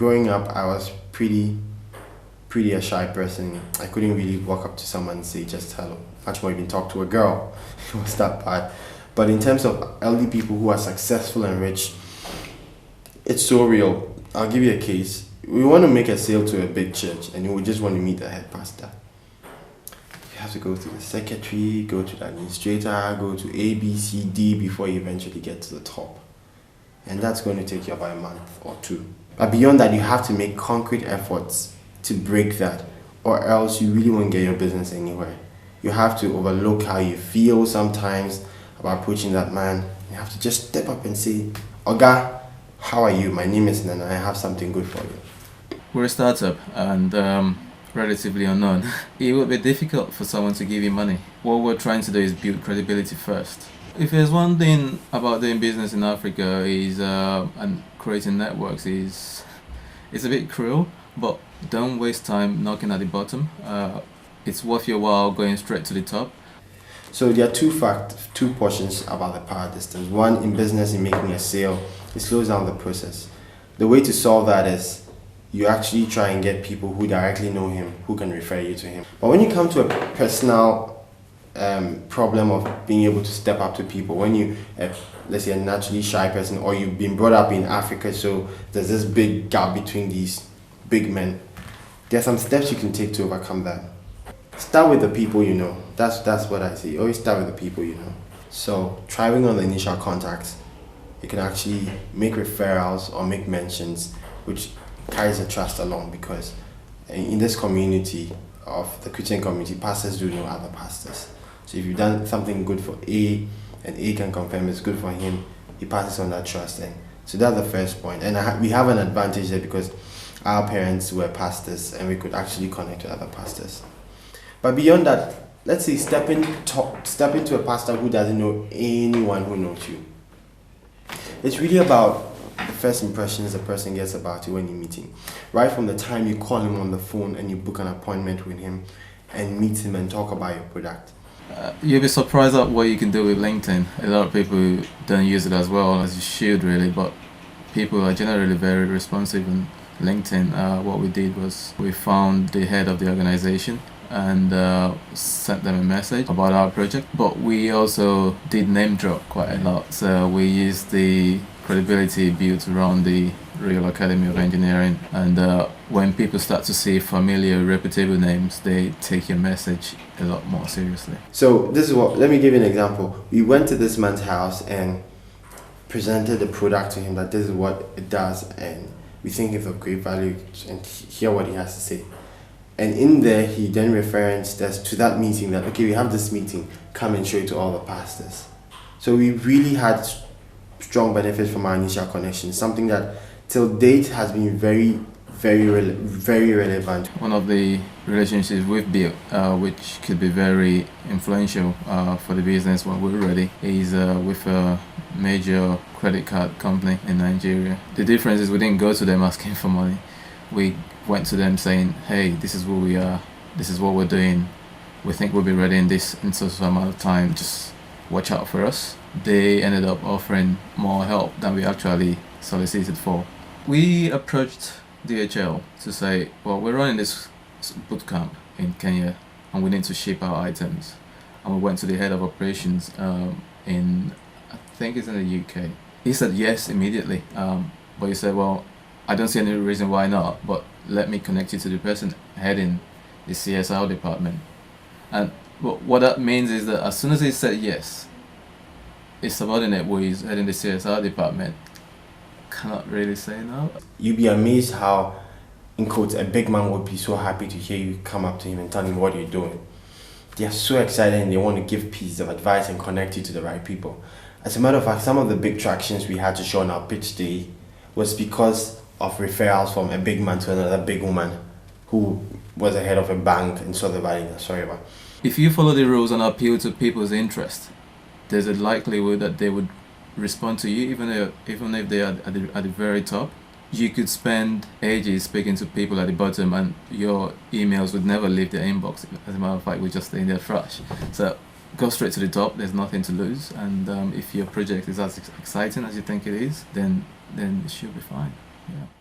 growing up, I was pretty a shy person. I couldn't really walk up to someone and say just hello. Much more even talk to a girl. It was that bad. But in terms of elderly people who are successful and rich, it's so real. I'll give you a case. We want to make a sale to a big church and we just want to meet the head pastor. You have to go through the secretary, go to the administrator, go to A, B, C, D before you eventually get to the top. And that's going to take you about a month or two. But beyond that, you have to make concrete efforts to break that, or else you really won't get your business anywhere. You have to overlook how you feel sometimes about approaching that man. You have to just step up and say, Oga, how are you? My name is Nana. I have something good for you. We're a startup and relatively unknown. It would be difficult for someone to give you money. What we're trying to do is build credibility first. If there's one thing about doing business in Africa is and creating networks is it's a bit cruel, but don't waste time knocking at the bottom. It's worth your while going straight to the top. So there are two portions about the power distance. One, in business, in making a sale, it slows down the process. The way to solve that is you actually try and get people who directly know him, who can refer you to him. But when you come to a personal problem of being able to step up to people, when you, let's say, a naturally shy person, or you've been brought up in Africa, so there's this big gap between these big men, there are some steps you can take to overcome that. Start with the people you know. That's what I say. Always start with the people you know. So thriving on the initial contacts, you can actually make referrals or make mentions, which carries the trust along, because in this community of the Christian community, pastors do know other pastors. So if you've done something good for A, and A can confirm it's good for him, he passes on that trust. And so that's the first point. And we have an advantage there because our parents were pastors and we could actually connect with other pastors. But beyond that, let's say step into a pastor who doesn't know anyone who knows you. It's really about the first impressions the person gets about you when you meet him. Right from the time you call him on the phone and you book an appointment with him and meet him and talk about your product. You'll be surprised at what you can do with LinkedIn. A lot of people don't use it as well as you should really, but people are generally very responsive on LinkedIn. What we did was we found the head of the organization and sent them a message about our project, but we also did name drop quite a lot. So we used the credibility built around the Royal Academy of Engineering, and when people start to see familiar, reputable names, they take your message a lot more seriously. So let me give you an example. We went to this man's house and presented the product to him, that this is what it does and we think it's of great value, and hear what he has to say. And in there, he then referenced us to that meeting that, okay, we have this meeting, come and show it to all the pastors. So we really had strong benefits from our initial connection, something that till date has been very relevant. One of the relationships we've built, which could be very influential for the business when we're ready, is with a major credit card company in Nigeria. The difference is we didn't go to them asking for money. We went to them saying, hey, this is who we are, this is what we're doing, we think we'll be ready in such amount of time, just watch out for us. They ended up offering more help than we actually solicited for. We approached DHL to say, well, we're running this boot camp in Kenya and we need to ship our items. And we went to the head of operations in, I think it's in the UK. He said yes immediately, but he said, well, I don't see any reason why not, but let me connect you to the person heading the CSR department. And what that means is that as soon as he said yes, his subordinate who is heading the CSR department cannot really say no. You'd be amazed how, in quotes, a big man would be so happy to hear you come up to him and tell him what you're doing. They are so excited and they want to give pieces of advice and connect you to the right people. As a matter of fact, some of the big tractions we had to show on our pitch day was because of referrals from a big man to another big woman who was the head of a bank and saw the value in Sorry. If you follow the rules and appeal to people's interest, there's a likelihood that they would respond to you, even if they are at the very top. You could spend ages speaking to people at the bottom and your emails would never leave their inbox. As a matter of fact, we're just in their trash. So go straight to the top, there's nothing to lose, and if your project is as exciting as you think it is, then it should be fine. Yeah.